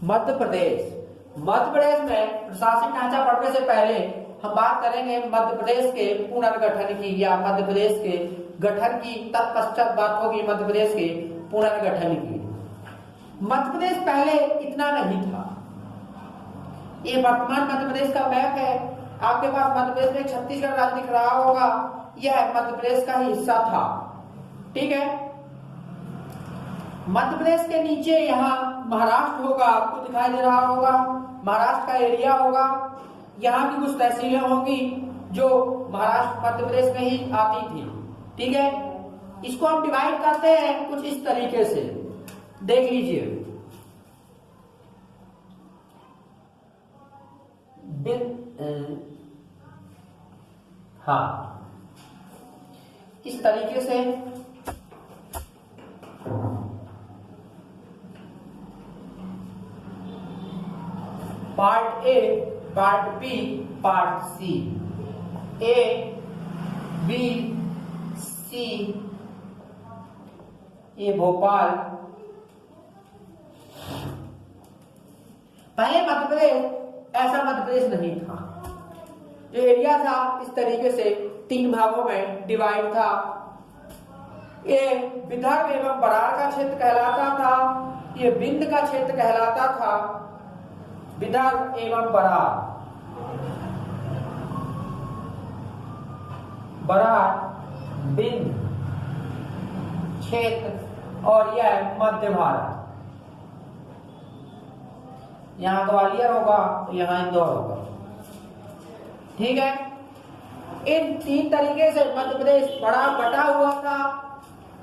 मध्य प्रदेश। मध्य प्रदेश में प्रशासनिक ढांचा पढ़ने से पहले हम बात करेंगे मध्य प्रदेश के पुनर्गठन की, या मध्य प्रदेश के गठन की। तत्पश्चात बात होगी मध्य प्रदेश के पुनर्गठन की। मध्य प्रदेश पहले इतना नहीं था। ये वर्तमान मध्य प्रदेश का मैप है। आपके पास मध्य प्रदेश में छत्तीसगढ़ राज्य दिख रहा होगा, यह मध्य प्रदेश का ही हिस्सा था। ठीक है। मध्य प्रदेश के नीचे यहाँ महाराष्ट्र होगा, आपको दिखाई दे रहा होगा, महाराष्ट्र का एरिया होगा। यहाँ की कुछ तहसीलें होंगी जो महाराष्ट्र मध्य प्रदेश में ही आती थी। ठीक है। इसको हम डिवाइड करते हैं कुछ इस तरीके से, देख लीजिए। हाँ, इस तरीके से part A, part B, part C. A, B, C, ये भोपाल। पहले मध्य प्रदेश ऐसा मध्य प्रदेश नहीं था। जो एरिया था इस तरीके से 3 भागों में डिवाइड था। ये विदर्भ एवं बरार का क्षेत्र कहलाता था, ये विंध्य का क्षेत्र कहलाता था। विदर्भ एवं बरार, बरार विंध्य क्षेत्र, और यह मध्य भारत। यहाँ ग्वालियर होगा, यहाँ इंदौर होगा। ठीक है। इन 3 तरीके से मध्य प्रदेश बड़ा बटा हुआ था।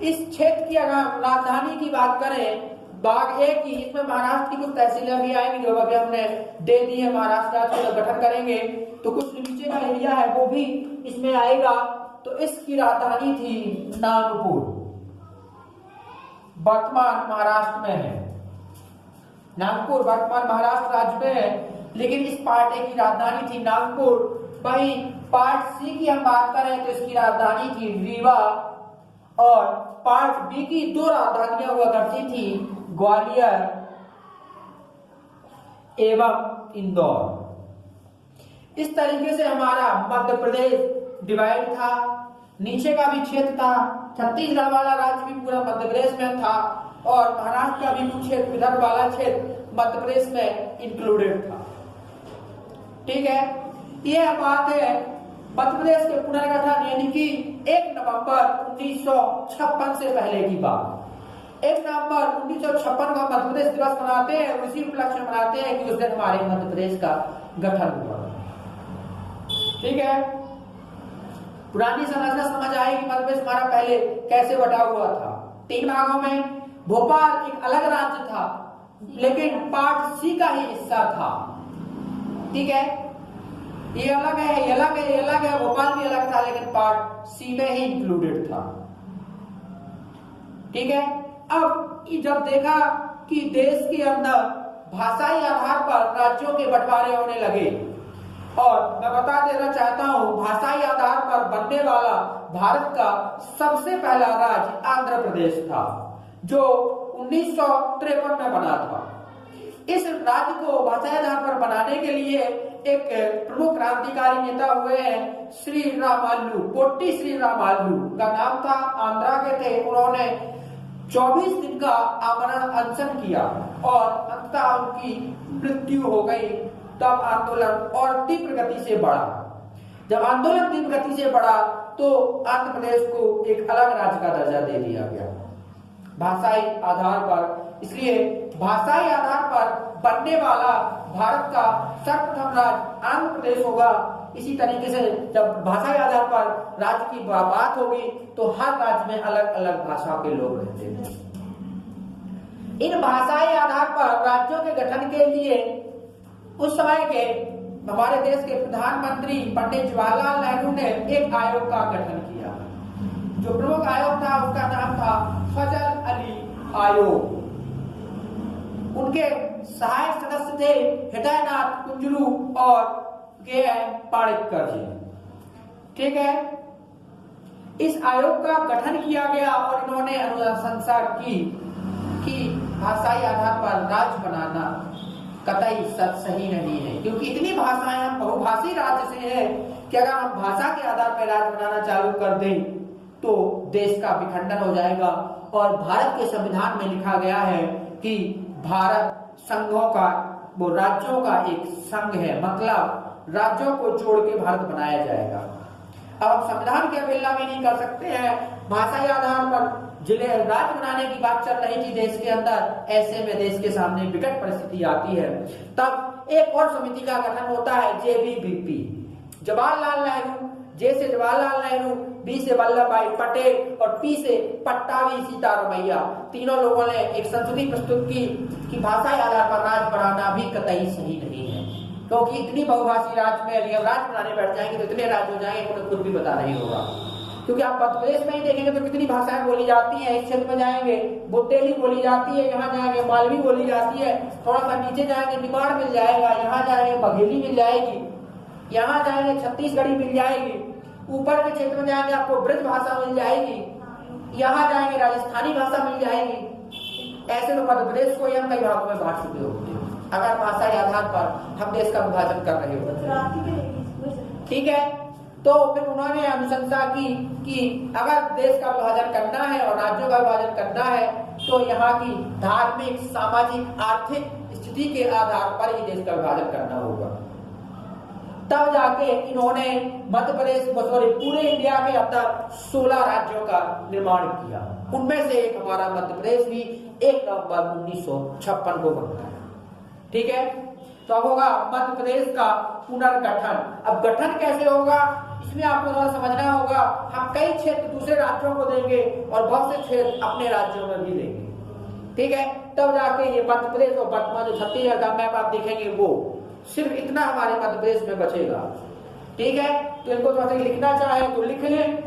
इस क्षेत्र की अगर राजधानी की बात करें, भाग ए की, इसमें महाराष्ट्र की कुछ तहसीलें भी आएंगी जो अभी हमने दे दी है। महाराष्ट्र राज्य का गठन करेंगे तो कुछ नीचे का एरिया है वो भी इसमें आएगा। तो इसकी राजधानी थी नागपुर, वर्तमान महाराष्ट्र में है। नागपुर वर्तमान महाराष्ट्र राज्य में है, लेकिन इस पार्ट ए की राजधानी थी नागपुर। वहीं पार्ट सी की हम बात करें तो इसकी राजधानी थी रीवा, और पार्ट बी की 2 राजधानियां हुआ करती थी, ग्वालियर एवं इंदौर। इस तरीके से हमारा मध्य प्रदेश डिवाइड था। नीचे का भी क्षेत्र था, छत्तीसगढ़ वाला राज्य भी पूरा मध्य प्रदेश में था, और महाराष्ट्र का भी कुछ क्षेत्र, विदर्भ वाला क्षेत्र मध्य प्रदेश में इंक्लूडेड था। ठीक है। यह बात है मध्य प्रदेश के पुनर्गठन, यानी कि 1 नवंबर 1956 से पहले की बात। 1 नवंबर 1956 को मध्य प्रदेश दिवस मनाते हैं, और उसी उपलक्ष्य में मनाते हैं कि उस दिन हमारे मध्य प्रदेश का गठन हुआ। ठीक है। पुरानी संरचना समझ आई कि मध्य प्रदेश हमारा पहले कैसे बटा हुआ था। 3 भागों में। भोपाल एक अलग राज्य था, लेकिन पार्ट सी का ही हिस्सा था। ठीक है। ये अलग है, ये अलग है, ये अलग है। भोपाल भी अलग था, लेकिन पार्ट सी में ही इंक्लूडेड था। ठीक है। अब जब देखा कि देश के अंदर भाषाई आधार पर राज्यों के बंटवारे होने लगे, और मैं बता देना चाहता हूं, भाषाई आधार पर बनने वाला भारत का सबसे पहला राज्य आंध्र प्रदेश था, जो 1953 में बना था। इस राज्य को भाषाई आधार पर बनाने के लिए एक प्रमुख क्रांतिकारी नेता हुए हैं श्री रामालू, पोट्टी श्री रामालू का नाम था। आंध्रा के थे। उन्होंने 24 दिन का आमरण अनशन किया, और अंततः उनकी मृत्यु हो गई। तब आंदोलन और तीव्र गति से बढ़ा। जब आंदोलन तीव्र गति से बढ़ा तो आंध्र प्रदेश को एक अलग राज्य का दर्जा दे दिया गया भाषाई आधार पर। इसलिए भाषाई आधार पर बनने वाला भारत का सर्वप्रथम राज्य आंध्र प्रदेश होगा। इसी तरीके से जब भाषाई आधार पर राज्य की बात होगी तो हर राज्य में अलग अलग भाषा के लोग रहते हैं। इन भाषाई आधार पर राज्यों के गठन के लिए उस समय के हमारे देश के प्रधानमंत्री पंडित जवाहरलाल नेहरू ने एक आयोग का गठन किया। जो प्रमुख आयोग था उसका नाम था फजल अली आयोग। उनके सहायक सदस्य थे हृदयनाथ कुंजरू और के.एन. पाणिक्कर जी। ठीक है। इस आयोग का गठन किया गया और इन्होंने अनुशंसा की कि भाषाई आधार पर राज्य बनाना कतई सही नहीं है, क्योंकि इतनी भाषाएं, हम बहुभाषी राज्य से हैं कि अगर हम भाषा के आधार पर राज्य बनाना चालू कर दें तो देश का विखंडन हो जाएगा। और भारत के संविधान में लिखा गया है कि भारत संघों का, वो राज्यों का एक संघ है, मतलब राज्यों को जोड़ के भारत बनाया जाएगा। अब हम संविधान की अवहेलना भी नहीं कर सकते हैं। भाषाई आधार पर जिले राज्य बनाने की बात चल रही थी देश के अंदर, ऐसे में देश के सामने विकट परिस्थिति आती है। तब एक और समिति का गठन होता है, JVBP, जवाहरलाल नेहरू, जे से जवाहरलाल नेहरू, बी से वल्लभ भाई पटेल और पी से पट्टाभी सीतारमैया, तीनों लोगों ने एक संशोधनी प्रस्तुत की कि भाषाई आधार पर राज्य बनाना भी कतई सही नहीं है, क्योंकि इतनी बहुभाषी राज्य में यदि राज्य बनाने बैठ जाएंगे तो इतने राज्य हो जाएंगे, उन्हें खुद भी पता नहीं होगा। क्योंकि आप मध्य प्रदेश में ही देखेंगे तो कितनी भाषाएं बोली जाती हैं। इस क्षेत्र में जाएंगे बुंदेली बोली जाती है, यहाँ जाएंगे मालवी बोली जाती है, थोड़ा सा नीचे जाएंगे निमाड़ मिल जाएगा, यहाँ जाएंगे बघेली मिल जाएगी, यहाँ जाएंगे छत्तीसगढ़ी मिल जाएगी, ऊपर के क्षेत्र में जाएंगे आपको ब्रज भाषा मिल जाएगी, यहाँ जाएंगे राजस्थानी भाषा मिल जाएगी। ऐसे तो मध्य प्रदेश को हम कई भागों में बांट चुके होते हैं अगर भाषा के आधार पर हम देश का विभाजन कर रहे हो। ठीक है, तो फिर उन्होंने अनुशंसा की कि अगर देश का विभाजन करना है और राज्यों का विभाजन करना है तो यहाँ की धार्मिक, सामाजिक, आर्थिक स्थिति के आधार पर ही देश का विभाजन करना होगा। तब जाके इन्होंने मध्य प्रदेश, पूरे इंडिया के अंदर 16 राज्यों का निर्माण किया। उनमें से एक हमारा मध्य प्रदेश भी 1 नवंबर 1956 को बनता है। ठीक है, तो अब होगा मध्य प्रदेश का पुनर्गठन। अब गठन कैसे होगा इसमें आपको थोड़ा समझना होगा। हम कई क्षेत्र दूसरे राज्यों को देंगे और बहुत से क्षेत्र अपने राज्यों में भी देंगे। ठीक है, तब जाके ये मध्य प्रदेश और वर्तमान जो छत्तीसगढ़ का मैप आप देखेंगे वो सिर्फ इतना हमारे मध्य प्रदेश में बचेगा। ठीक है, तो इनको थोड़ा सा लिखना चाहे तो लिख लें।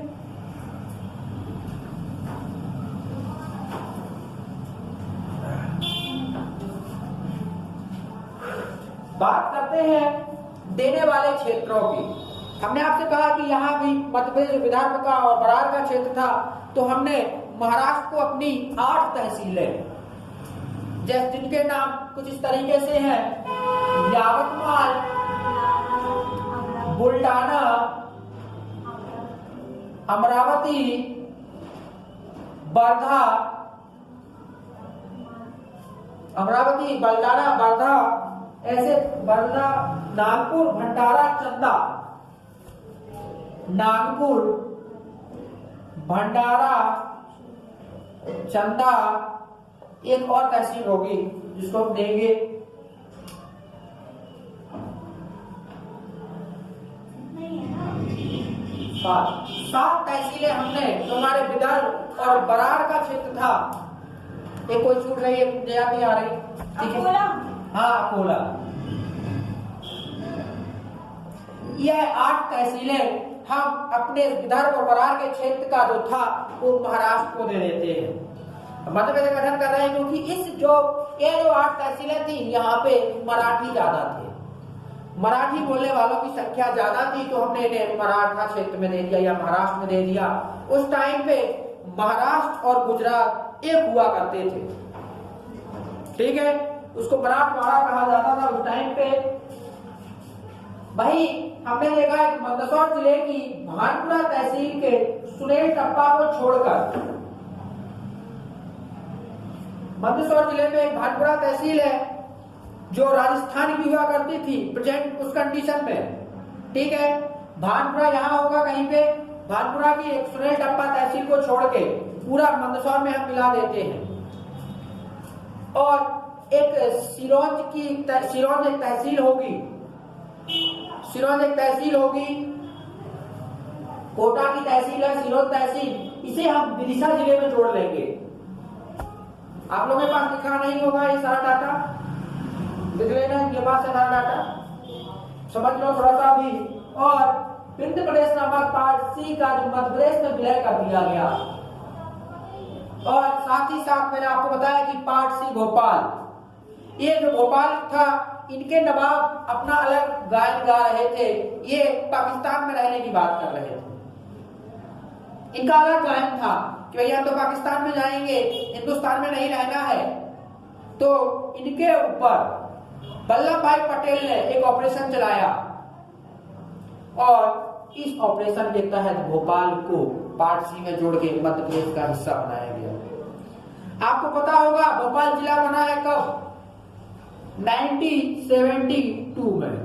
बात करते हैं देने वाले क्षेत्रों की। हमने आपसे कहा कि यहाँ भी मध्य प्रदेश विदर्भ का और बरार का क्षेत्र था, तो हमने महाराष्ट्र को अपनी 8 तहसीलें, जैसे जिनके नाम कुछ इस तरीके से हैं: यावतमाल, बुल्डाना, अमरावती, वर्धा, अमरावती, बलदाना, वर्धा, ऐसे वर्धा, नागपुर, भंडारा, चंदा, नागपुर, भंडारा, चंदा, एक और तहसील होगी जिसको हम देंगे 7 तहसीलें हमने, जो हमारे विदर्भ और बरार का क्षेत्र था। एक कोई छूट रही है, नया भी आ रही, ठीक है, हाँ अकोला। यह 8 तहसीलें हम अपने विदर्भ और बरार के क्षेत्र का जो था वो महाराष्ट्र को दे देते हैं। मध्य प्रदेश गठन कर रहे हैं क्योंकि ये जो 8 तहसीलें थी यहाँ पे मराठी ज्यादा थे, मराठी बोलने वालों की संख्या ज्यादा थी, तो हमने इन्हें मराठा क्षेत्र में दे दिया या महाराष्ट्र में दे दिया। उस टाइम पे महाराष्ट्र और गुजरात एक हुआ करते थे। ठीक है, उसको मराठवाड़ा कहा जाता था उस टाइम पे। भाई हमने देखा है मंदसौर जिले की भानपुरा तहसील के सुनील टप्पा को छोड़कर, मंदसौर जिले में एक भानपुरा तहसील है जो राजस्थान की हुआ करती थी प्रेजेंट उस कंडीशन में। ठीक है, भानपुरा यहाँ होगा कहीं पे, भानपुरा की एक सुनील टप्पा तहसील को छोड़ के पूरा मंदसौर में हम मिला देते हैं। और एक सिरोंज एक तहसील होगी, सिरोंज एक तहसील होगी, कोटा की तहसील है सिरोंज तहसील, इसे हम विदिशा जिले में जोड़ लेंगे। आप लोगों के पास लिखा नहीं होगा ये सारा डाटा, लिख लेना इनके पास है सारा डाटा, समझ लो थोड़ा सा भी। और विंध्य प्रदेश नामक पार्ट सी का जो मध्य प्रदेश में विलय कर दिया गया, और साथ ही साथ मैंने आपको बताया कि पार्ट सी भोपाल, ये जो भोपाल था इनके नवाब अपना अलग गायन गा रहे थे, ये पाकिस्तान में रहने की बात कर रहे थे, इनका अलग गायन था कि भैया तो पाकिस्तान में जाएंगे, हिंदुस्तान में नहीं रहना है। तो इनके ऊपर वल्लभ भाई पटेल ने एक ऑपरेशन चलाया और इस ऑपरेशन के तहत भोपाल को पार्ट सी में जोड़ के मध्य प्रदेश का हिस्सा बनाया गया। आपको पता होगा भोपाल जिला बना है कब? 1972 में।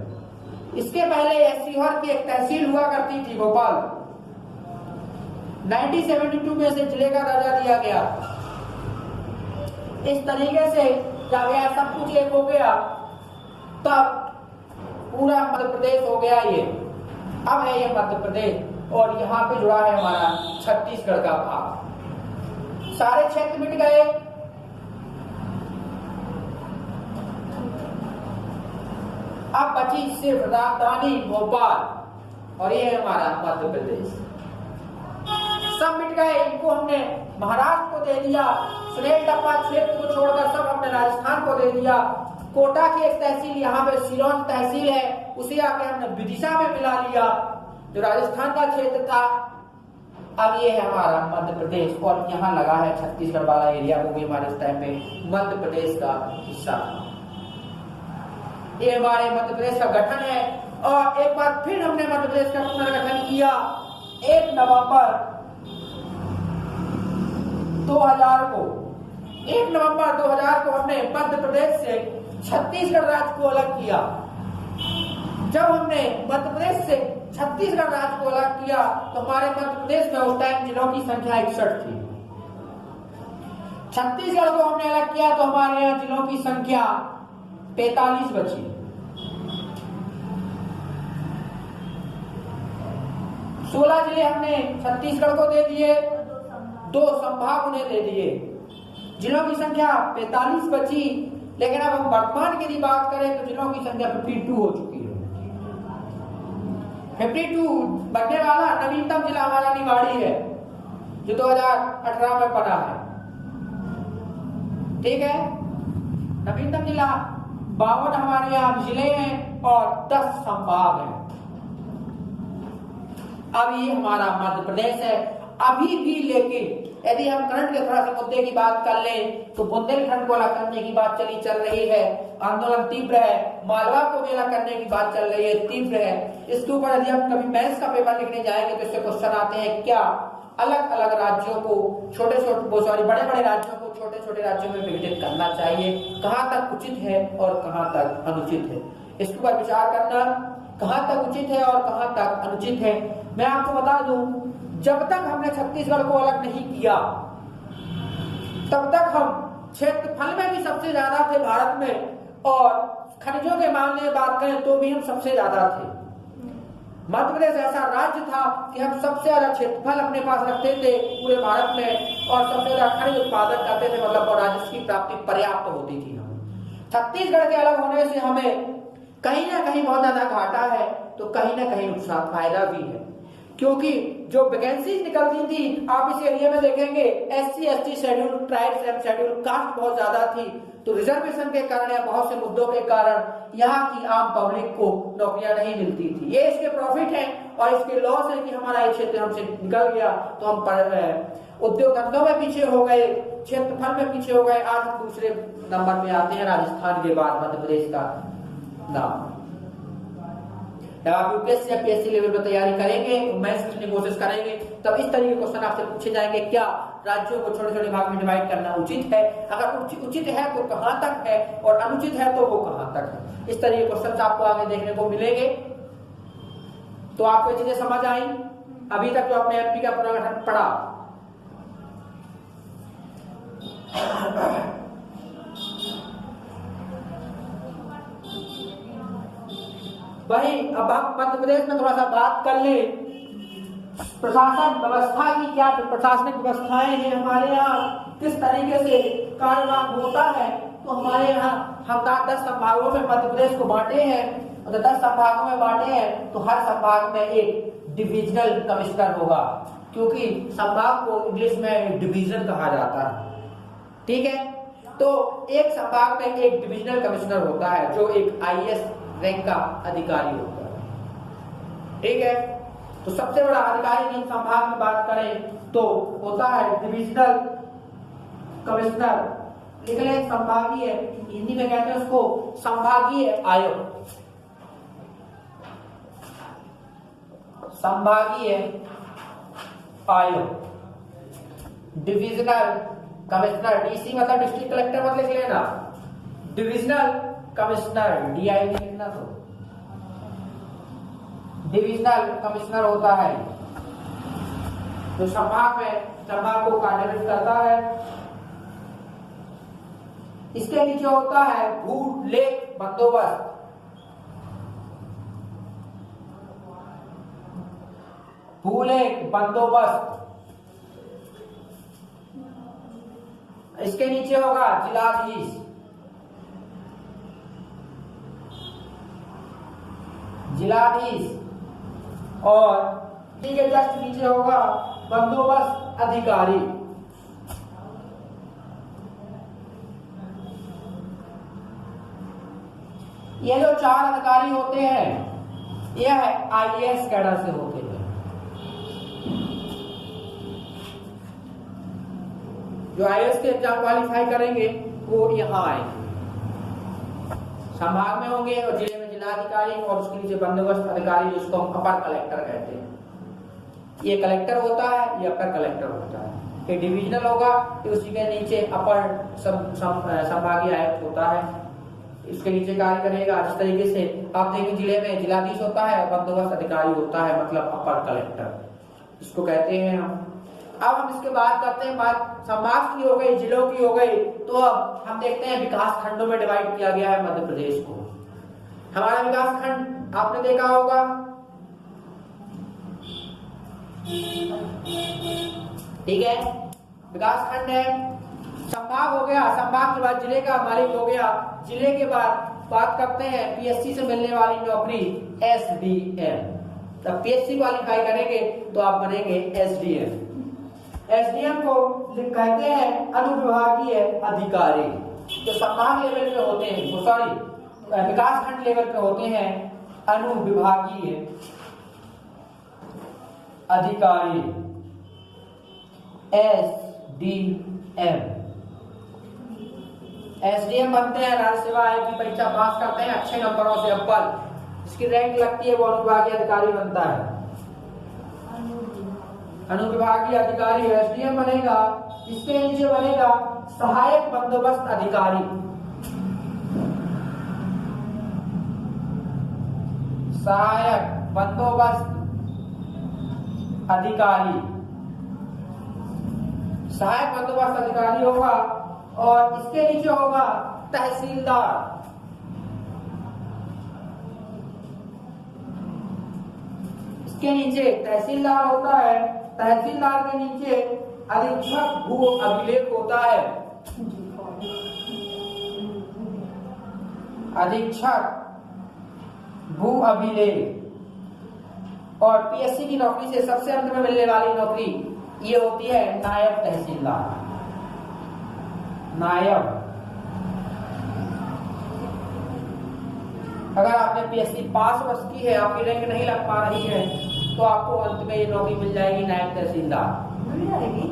इसके पहले यह सीहोर की एक तहसील हुआ करती थी भोपाल। 1972 में से जिले का दर्जा दिया गया। इस तरीके से जब यह सब कुछ एक हो गया तब पूरा मध्य प्रदेश हो गया। ये अब है ये मध्य प्रदेश और यहाँ पे जुड़ा है हमारा छत्तीसगढ़ का भाग। सारे क्षेत्र मिट गए। अब बची सिर्फ राजधानी भोपाल और ये है हमारा मध्य प्रदेश। सब मिट गए। इनको हमने महाराष्ट्र को दे दिया। सुरेल डब्बा क्षेत्र को छोड़कर सब हमने राजस्थान को दे दिया। कोटा की एक तहसील यहाँ पे सिरोंज तहसील है, उसे आके हमने विदिशा में मिला लिया जो राजस्थान का क्षेत्र था। अब ये है हमारा मध्य प्रदेश और यहाँ लगा है छत्तीसगढ़ वाला एरिया, वो भी हमारे इस टाइम पे मध्य प्रदेश का हिस्सा। ये हमारे मध्य प्रदेश का गठन है और एक बार फिर हमने मध्य प्रदेश का पुनर्गठन किया 1 नवंबर 2000 को। 1 नवंबर 2000 को हमने मध्य प्रदेश से छत्तीसगढ़ राज्य को अलग किया। जब हमने मध्य प्रदेश से छत्तीसगढ़ राज्य को अलग किया तो हमारे मध्य प्रदेश में उस टाइम जिलों की संख्या 61 थी। छत्तीसगढ़ को हमने अलग किया तो हमारे यहाँ जिलों की संख्या 45 बची। सोलह जिले हमने छत्तीसगढ़ को दे दिए, 2 संभाग उन्हें दे दिए। जिलों की संख्या 45 बची। लेकिन अब हम वर्तमान की यदि बात करें तो जिलों की संख्या 52 हो चुकी है। 52 बनने वाला नवीनतम जिला हमारा निवाड़ी है जो 2018 में बना है। ठीक है, नवीनतम जिला 52 हमारे यहाँ जिले हैं और 10 संभाग हैं। अब ये हमारा मध्य प्रदेश है। अभी भी लेकिन यदि हम करंट के थोड़ा सा मुद्दे की बात कर लें तो बुंदेलखंड को अलग करने की बात चल रही है, आंदोलन तीव्र है। मालवा को भी अलग करने की बात चल रही है, तीव्र है। इसके ऊपर यदि हम कभी मैथ्स का पेपर लिखने जाएंगे तो इससे क्वेश्चन आते हैं क्या अलग अलग राज्यों को बड़े बड़े राज्यों को छोटे छोटे राज्यों में विभाजित करना चाहिए, कहाँ तक उचित है और कहाँ तक अनुचित है। इसके ऊपर विचार करना, कहाँ तक उचित है और कहाँ तक अनुचित है। मैं आपको बता दूं, जब तक हमने छत्तीसगढ़ को अलग नहीं किया तब तक हम क्षेत्रफल में भी सबसे ज्यादा थे भारत में और खनिजों के मामले में बात करें तो भी हम सबसे ज्यादा थे। मध्य प्रदेश ऐसा राज्य था कि हम सबसे ज्यादा क्षेत्रफल अपने पास रखते थे पूरे भारत में और सबसे ज्यादा खनिज उत्पादन करते थे, मतलब और राजस्व की प्राप्ति पर्याप्त होती थी हमें। छत्तीसगढ़ के अलग होने से हमें कहीं ना कहीं बहुत ज्यादा घाटा है तो कहीं ना कहीं नुकसान फायदा भी है, क्योंकि जो वैकेंसीज निकलती थी आप इस एरिया में देखेंगे SC ST schedule tribes and schedule caste बहुत ज्यादा थी, तो रिजर्वेशन के कारण या बहुत से मुद्दों के कारण यहाँ की आम पब्लिक को नौकरियां नहीं मिलती थी। ये इसके प्रॉफिट है और इसके लॉस है कि हमारा ये क्षेत्र हमसे निकल गया तो हम उद्योग धंधों में पीछे हो गए, क्षेत्रफल में पीछे हो गए। आज हम दूसरे नंबर पे आते हैं राजस्थान के बाद मध्य प्रदेश का नाम। जब आप यूपीएससी या पीएससी लेवल पर तैयारी करेंगे, मैथ्स लिखने की कोशिश करेंगे, तब इस तरह के क्वेश्चन आपसे पूछे जाएंगे क्या राज्यों को छोटे छोटे भाग में डिवाइड करना उचित है, अगर उचित है तो कहां तक है और अनुचित है तो वो कहां तक है। इस तरह के क्वेश्चन आपको आगे देखने को मिलेंगे। तो आपको ये चीजें समझ आई। अभी तक जो आपने एमपी का पुनर्गठन पढ़ा, वही अब हम मध्य प्रदेश में थोड़ा सा बात कर ले प्रशासन व्यवस्था की। क्या प्रशासनिक व्यवस्थाएं हैं हमारे यहाँ, किस तरीके से कार्यवाह होता है। तो हमारे यहाँ हम 10 संभागों में मध्य प्रदेश को बांटे हैं और 10 संभागों में बांटे हैं तो हर संभाग में एक डिविजनल कमिश्नर होगा, क्योंकि संभाग को इंग्लिश में डिवीजन कहा जाता है। ठीक है, तो एक संभाग में एक डिविजनल कमिश्नर होता है जो एक IAS रैंक का अधिकारी होता है। ठीक है, तो सबसे बड़ा अधिकारी जिन संभाग में बात करें तो होता है डिविजनल कमिश्नर लिख ले संभागीय, हिंदी में कहते हैं उसको संभागीय आयोग। संभागीय आयोग। डिविजनल कमिश्नर, डीसी मतलब डिस्ट्रिक्ट कलेक्टर मत लिख लेना, डिविजनल कमिश्नर, डीआई नहीं लिखना, तो डिविजनल कमिश्नर होता है जो संभाग को कार्यान्वित करता है। इसके नीचे होता है भूलेख बंदोबस्त। भूलेख बंदोबस्त। इसके नीचे होगा जिलाधीश। जिलाधीश। और ठीक है, जस्ट नीचे होगा बंदोबस्त अधिकारी। ये जो 4 अधिकारी होते हैं यह आईएएस कैडर से होते हैं। जो आईएएस के एग्जाम क्वालिफाई करेंगे वो यहाँ आएंगे, संभाग में होंगे और जिले में जिलाधिकारी और उसके नीचे बंदोबस्त अधिकारी जिसको हम अपर कलेक्टर कहते हैं। ये कलेक्टर होता है, ये अपर कलेक्टर होता है। ये डिविजनल होगा तो उसी के नीचे अपर संभागीय आयुक्त होता है, इसके नीचे कार्य करेगा। इस तरीके से आप देखें जिले में जिलाधीश होता है, बंदोबस्त अधिकारी होता है, मतलब अपर कलेक्टर इसको कहते हैं हम। अब हम इसके बात करते हैं, बात संभाग की हो गई, जिलों की हो गई, तो अब हम देखते हैं विकास खंडों में डिवाइड किया गया है मध्य प्रदेश को। हमारा विकास खंड आपने देखा होगा, ठीक है, विकास खंड है। संभाग हो गया, संभाग के बाद जिले का मालिक हो गया, जिले के बाद बात करते हैं पीएससी से मिलने वाली नौकरी एसडीएम। तब पीएससी क्वालिफाई करेंगे तो आप बनेंगे एसडीएम। एसडीएम को कहते हैं अनुविभागीय अधिकारी, जो संभाग लेवल पे होते हैं, सॉरी विकास खंड लेवल पे होते हैं अनुविभागीय अधिकारी एसडीएम। एसडीएम बनते हैं राज्य सेवा आयोग की परीक्षा पास करते हैं अच्छे नंबरों से, अव्वल जिसकी रैंक लगती है वो अनुविभागीय अधिकारी बनता है। अनुविभागीय अधिकारी एसडीएम बनेगा। इसके नीचे बनेगा सहायक बंदोबस्त अधिकारी। सहायक बंदोबस्त अधिकारी, सहायक बंदोबस्त अधिकारी होगा। और इसके नीचे होगा तहसीलदार। इसके नीचे तहसीलदार होता है, तहसीलदार के नीचे अधीक्षक भू अभिलेख होता है। अधीक्षक भू अभिलेख। और पीएससी की नौकरी से सबसे अंत में मिलने वाली नौकरी ये होती है नायब तहसीलदार। नायब, अगर आपने पीएससी पास वर्ष की है, आपकी रैंक नहीं लग पा रही है, तो आपको अंत में ये नौकरी मिल जाएगी नायब तहसीलदार। मिल जाएगी,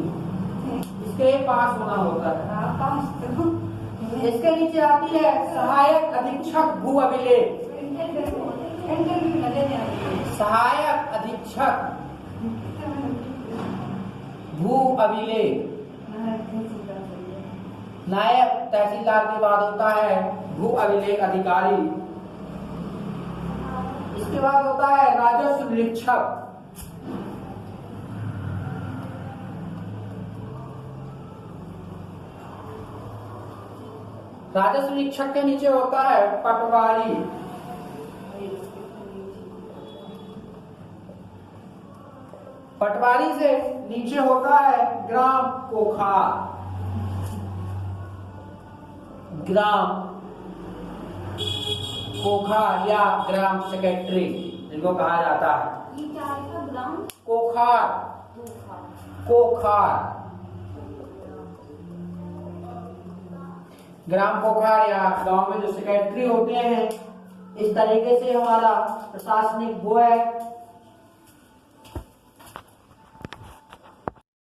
इसके पास होना होता है। इसके नीचे आती है सहायक अधीक्षक भू अभिलेख। सहायक अधीक्षक भू अभिलेख। नायब तहसीलदार के बाद होता है भू अभिलेख अधिकारी। इसके बाद होता है राजस्व निरीक्षक। राजस्व निरीक्षक के नीचे होता है पटवारी। पटवारी से नीचे होता है ग्राम कोखार। ग्राम कोखार या ग्राम सेक्रेटरी जिनको कहा जाता है। ये क्या है? ग्राम कोखार। कोखार, ग्राम कोखार या गांव में जो सेक्रेटरी होते हैं। इस तरीके से हमारा प्रशासनिक वो है।